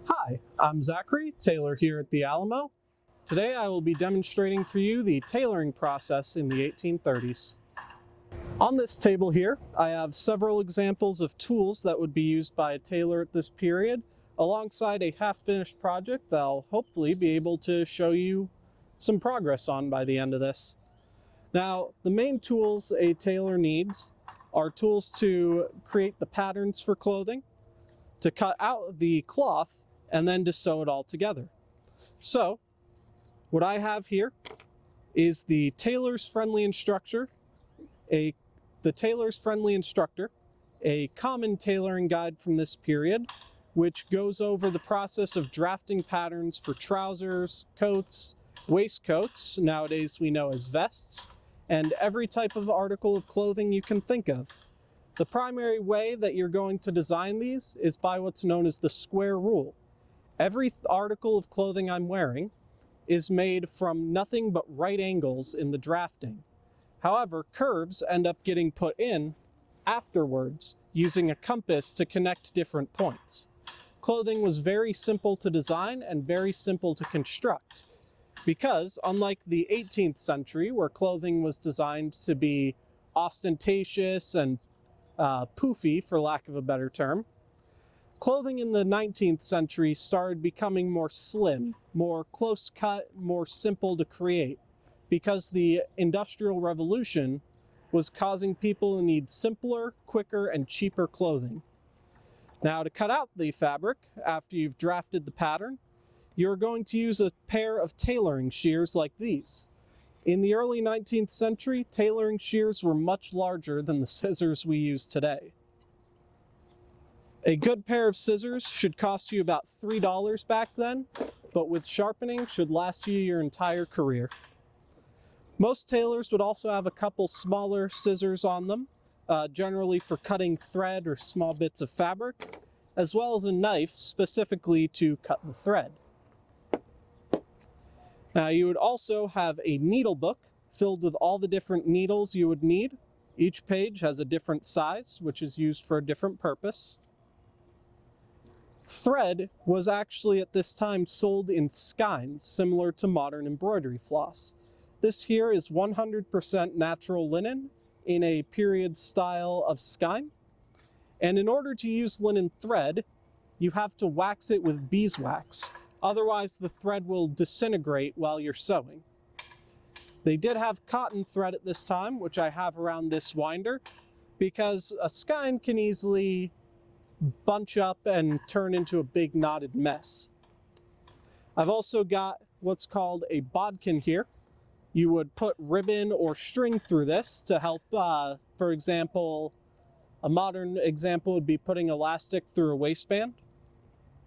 Hi, I'm Zachary, tailor here at the Alamo. Today I will be demonstrating for you the tailoring process in the 1830s. On this table here, I have several examples of tools that would be used by a tailor at this period, alongside a half-finished project that I'll hopefully be able to show you some progress on by the end of this. Now, the main tools a tailor needs are tools to create the patterns for clothing, to cut out the cloth, and then to sew it all together. So, what I have here is the Tailor's Friendly Instructor, a common tailoring guide from this period, which goes over the process of drafting patterns for trousers, coats, waistcoats, nowadays we know as vests, and every type of article of clothing you can think of. The primary way that you're going to design these is by what's known as the square rule. Every article of clothing I'm wearing is made from nothing but right angles in the drafting. However, curves end up getting put in afterwards using a compass to connect different points. Clothing was very simple to design and very simple to construct because, unlike the 18th century, where clothing was designed to be ostentatious and poofy, for lack of a better term, clothing in the 19th century started becoming more slim, more close cut, more simple to create, because the Industrial Revolution was causing people to need simpler, quicker, and cheaper clothing. Now, to cut out the fabric after you've drafted the pattern, you're going to use a pair of tailoring shears like these. In the early 19th century, tailoring shears were much larger than the scissors we use today. A good pair of scissors should cost you about $3 back then, but with sharpening should last you your entire career. Most tailors would also have a couple smaller scissors on them, generally for cutting thread or small bits of fabric, as well as a knife specifically to cut the thread. Now, you would also have a needle book filled with all the different needles you would need. Each page has a different size, which is used for a different purpose. Thread was actually at this time sold in skeins, similar to modern embroidery floss. This here is 100% natural linen in a period style of skein. And in order to use linen thread, you have to wax it with beeswax. Otherwise, the thread will disintegrate while you're sewing. They did have cotton thread at this time, which I have around this winder, because a skein can easily bunch up and turn into a big knotted mess. I've also got what's called a bodkin here. You would put ribbon or string through this to help, for example, a modern example would be putting elastic through a waistband.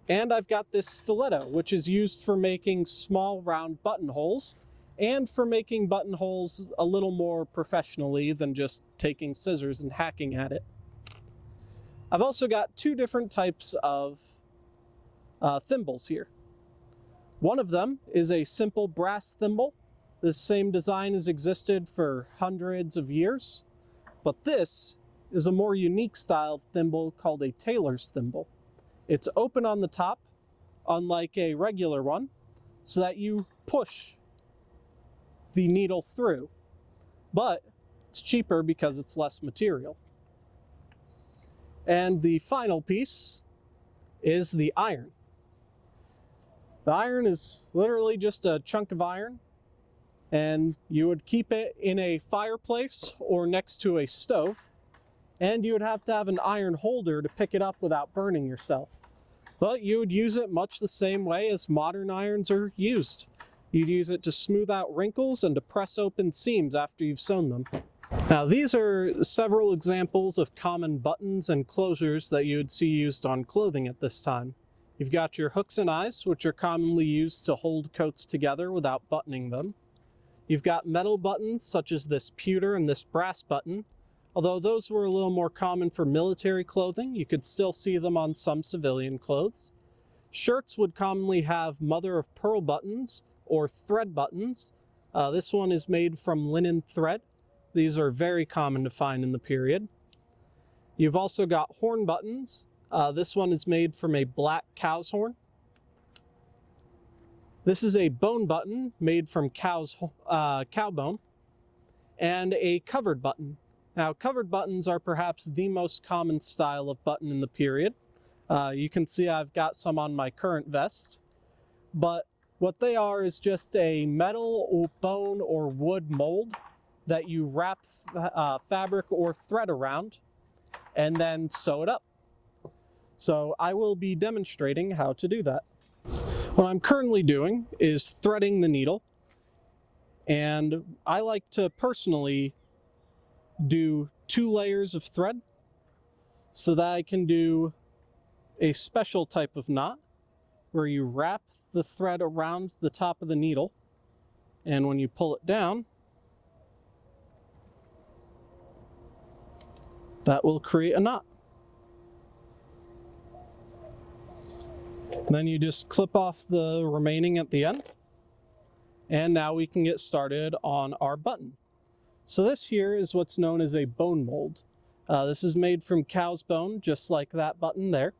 And I've got this stiletto, which is used for making small round buttonholes and for making buttonholes a little more professionally than just taking scissors and hacking at it. I've also got two different types of thimbles here. One of them is a simple brass thimble. This same design has existed for hundreds of years, but this is a more unique style of thimble called a tailor's thimble. It's open on the top, unlike a regular one, so that you push the needle through, but it's cheaper because it's less material. And the final piece is the iron. The iron is literally just a chunk of iron, and you would keep it in a fireplace or next to a stove, and you would have to have an iron holder to pick it up without burning yourself. But you would use it much the same way as modern irons are used. You'd use it to smooth out wrinkles and to press open seams after you've sewn them. Now, these are several examples of common buttons and closures that you would see used on clothing at this time. You've got your hooks and eyes, which are commonly used to hold coats together without buttoning them. You've got metal buttons, such as this pewter and this brass button. Although those were a little more common for military clothing, you could still see them on some civilian clothes. Shirts would commonly have mother-of-pearl buttons or thread buttons. This one is made from linen thread. These are very common to find in the period. You've also got horn buttons. This one is made from a black cow's horn. This is a bone button made from cow bone, and a covered button. Now, covered buttons are perhaps the most common style of button in the period. You can see I've got some on my current vest, but what they are is just a metal or bone or wood mold that you wrap fabric or thread around and then sew it up. So I will be demonstrating how to do that. What I'm currently doing is threading the needle, and I like to personally do 2 layers of thread so that I can do a special type of knot where you wrap the thread around the top of the needle, and when you pull it down, that will create a knot. Then you just clip off the remaining at the end, and now we can get started on our button. So this here is what's known as a bone mold. This is made from cow's bone, just like that button there.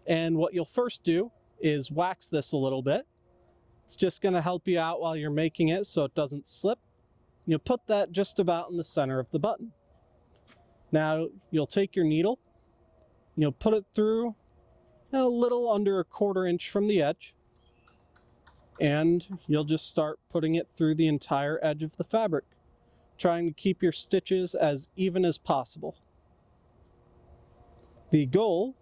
And what you'll first do is wax this a little bit. It's just going to help you out while you're making it so it doesn't slip. You'll put that just about in the center of the button. Now you'll take your needle, you'll put it through a little under 1/4 inch from the edge, and you'll just start putting it through the entire edge of the fabric, trying to keep your stitches as even as possible. The goal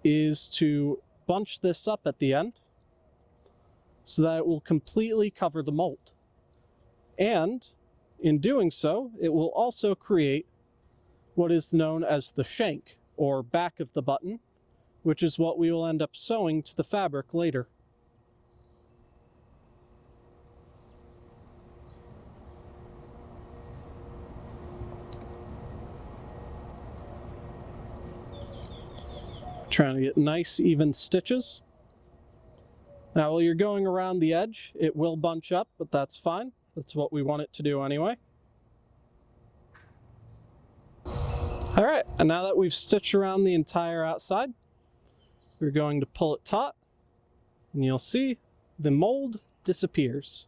is to bunch this up at the end so that it will completely cover the mold. And in doing so, it will also create what is known as the shank, or back of the button, which is what we will end up sewing to the fabric later. Trying to get nice, even stitches. Now, while you're going around the edge, it will bunch up, but that's fine. That's what we want it to do anyway. All right, and now that we've stitched around the entire outside, we're going to pull it taut, and you'll see the mold disappears.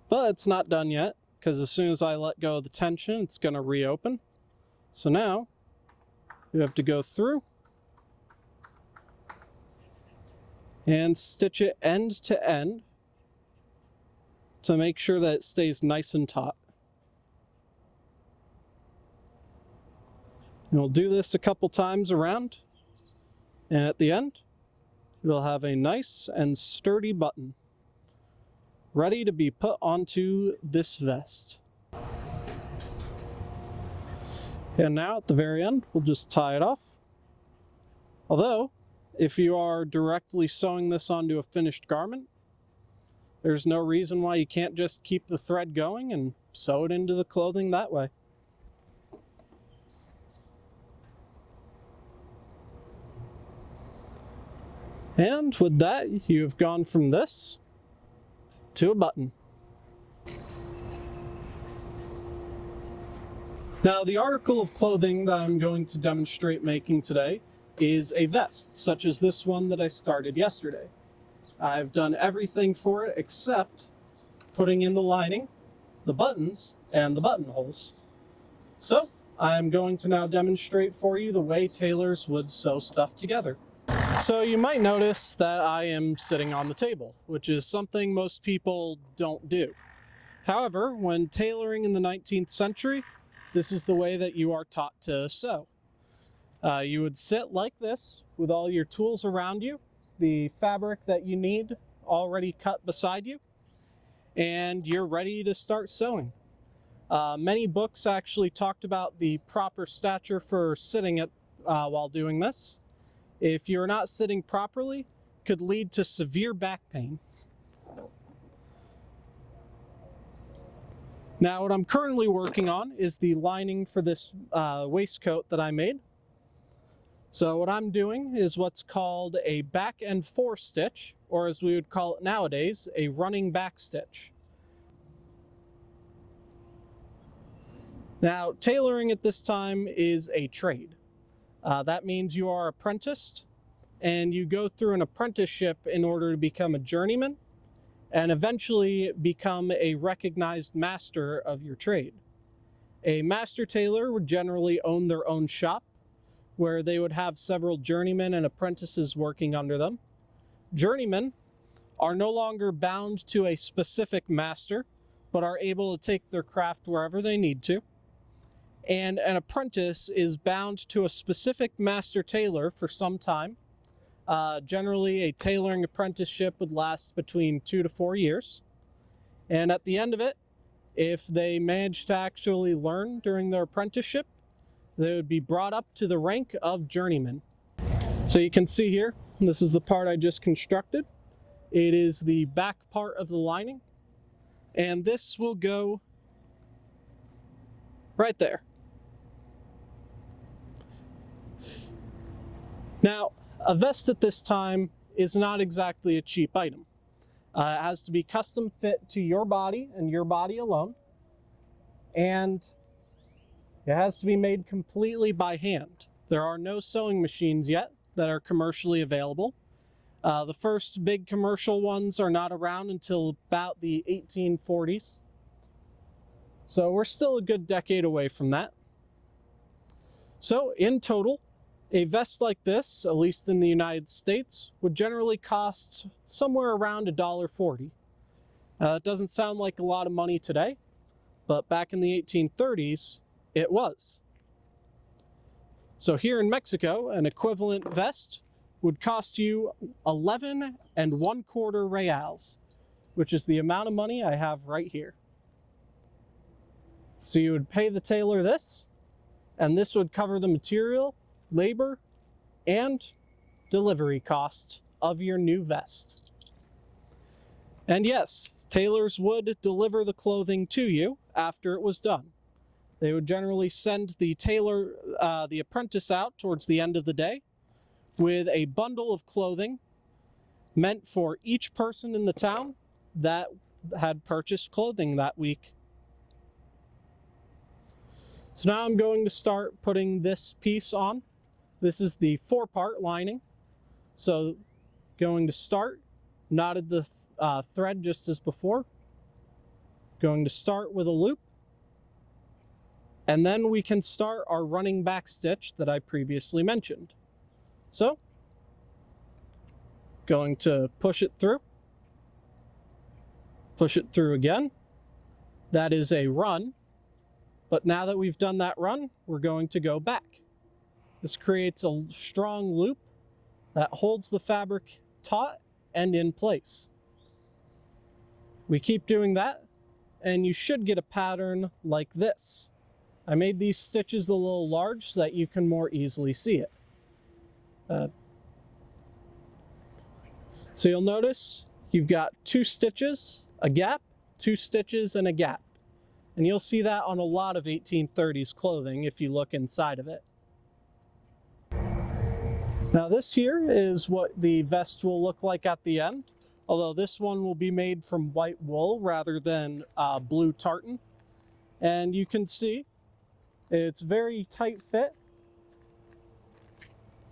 But it's not done yet, because as soon as I let go of the tension, it's going to reopen. So now, we have to go through and stitch it end to end to make sure that it stays nice and taut. And we'll do this a couple times around, and at the end, we'll have a nice and sturdy button ready to be put onto this vest. And now at the very end, we'll just tie it off. Although, if you are directly sewing this onto a finished garment, there's no reason why you can't just keep the thread going and sew it into the clothing that way. And with that, you've gone from this to a button. Now, the article of clothing that I'm going to demonstrate making today is a vest, such as this one that I started yesterday. I've done everything for it except putting in the lining, the buttons, and the buttonholes. So, I'm going to now demonstrate for you the way tailors would sew stuff together. So you might notice that I am sitting on the table, which is something most people don't do. However, when tailoring in the 19th century, this is the way that you are taught to sew. You would sit like this with all your tools around you, the fabric that you need already cut beside you, and you're ready to start sewing. Many books actually talked about the proper stature for sitting while doing this. If you're not sitting properly, it could lead to severe back pain. Now, what I'm currently working on is the lining for this waistcoat that I made. So what I'm doing is what's called a back and fore stitch, or as we would call it nowadays, a running back stitch. Now, tailoring at this time is a trade. That means you are apprenticed and you go through an apprenticeship in order to become a journeyman and eventually become a recognized master of your trade. A master tailor would generally own their own shop, where they would have several journeymen and apprentices working under them. Journeymen are no longer bound to a specific master, but are able to take their craft wherever they need to. And an apprentice is bound to a specific master tailor for some time. Generally, a tailoring apprenticeship would last between 2 to 4 years. And at the end of it, if they managed to actually learn during their apprenticeship, they would be brought up to the rank of journeyman. So you can see here, this is the part I just constructed. It is the back part of the lining, and this will go right there. Now, a vest at this time is not exactly a cheap item. It has to be custom fit to your body and your body alone, and it has to be made completely by hand. There are no sewing machines yet that are commercially available. The first big commercial ones are not around until about the 1840s. So we're still a good decade away from that. So in total, a vest like this, at least in the United States, would generally cost somewhere around $1.40. It doesn't sound like a lot of money today, but back in the 1830s, it was. So here in Mexico, an equivalent vest would cost you 11 1/4 reals, which is the amount of money I have right here. So you would pay the tailor this, and this would cover the material, labor, and delivery cost of your new vest. And yes, tailors would deliver the clothing to you after it was done. They would generally send the tailor, the apprentice out towards the end of the day with a bundle of clothing meant for each person in the town that had purchased clothing that week. So now I'm going to start putting this piece on. This is the 4-part lining. So going to start, knotted the thread just as before. Going to start with a loop. And then we can start our running back stitch that I previously mentioned. So, going to push it through again. That is a run, but now that we've done that run, we're going to go back. This creates a strong loop that holds the fabric taut and in place. We keep doing that, and you should get a pattern like this. I made these stitches a little large so that you can more easily see it. So you'll notice you've got 2 stitches, a gap, 2 stitches, and a gap. And you'll see that on a lot of 1830s clothing if you look inside of it. Now this here is what the vest will look like at the end, although this one will be made from white wool rather than blue tartan. And you can see it's very tight fit,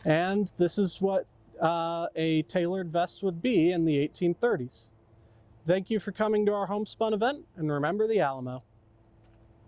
and this is what a tailored vest would be in the 1830s. Thank you for coming to our Homespun event, and remember the Alamo.